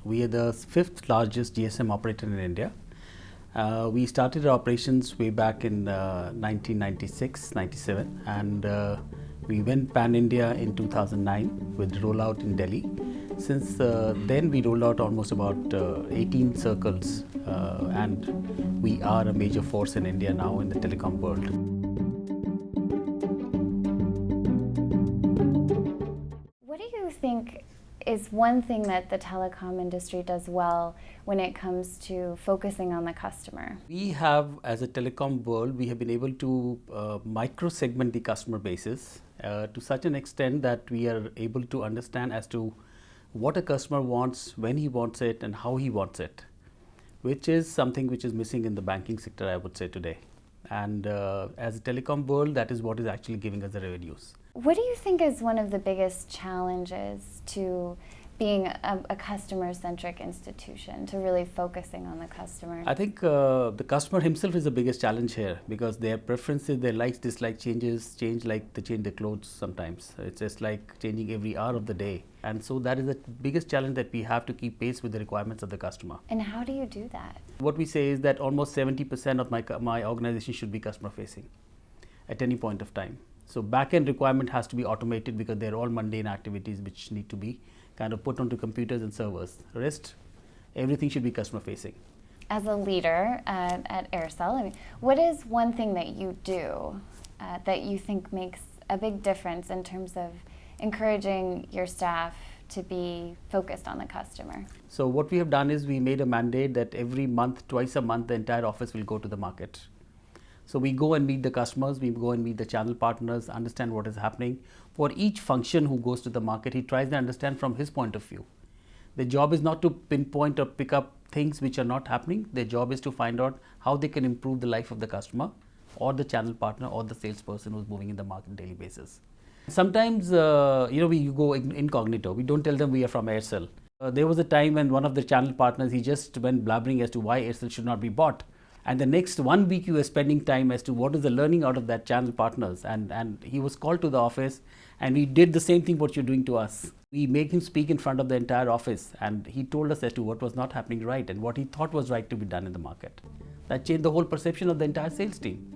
We are the fifth largest GSM operator in India. We started our operations way back in 1996-97, and we went pan-India in 2009 with rollout in Delhi. Since then, we rolled out almost about 18 circles, and we are a major force in India now in the telecom world. What do you think is one thing that the telecom industry does well when it comes to focusing on the customer? We have, as a telecom world, we have been able to micro-segment the customer bases to such an extent that we are able to understand as to what a customer wants, when he wants it, and how he wants it, which is something which is missing in the banking sector, I would say, today. And as a telecom world, that is what is actually giving us the revenues. What do you think is one of the biggest challenges to being a customer-centric institution, to really focusing on the customer? I think the customer himself is the biggest challenge here, because their preferences, their likes, dislikes change like they change their clothes sometimes. It's just like changing every hour of the day. And so that is the biggest challenge, that we have to keep pace with the requirements of the customer. And how do you do that? What we say is that almost 70% of my organization should be customer facing at any point of time. So back-end requirement has to be automated, because they're all mundane activities which need to be kind of put onto computers and servers. The rest, everything should be customer facing. As a leader at Aircel, I mean, what is one thing that you do that you think makes a big difference in terms of encouraging your staff to be focused on the customer? So what we have done is we made a mandate that every month, twice a month, the entire office will go to the market. So we go and meet the customers, we go and meet the channel partners, understand what is happening. For each function who goes to the market, he tries to understand from his point of view. Their job is not to pinpoint or pick up things which are not happening. Their job is to find out how they can improve the life of the customer or the channel partner or the salesperson who's moving in the market on a daily basis. Sometimes, we go incognito. We don't tell them we are from Aircel. There was a time when one of the channel partners, he just went blabbering as to why Aircel should not be bought. And the next 1 week, you were spending time as to what is the learning out of that channel partners. And he was called to the office, and we did the same thing what you're doing to us. We made him speak in front of the entire office, and he told us as to what was not happening right and what he thought was right to be done in the market. That changed the whole perception of the entire sales team.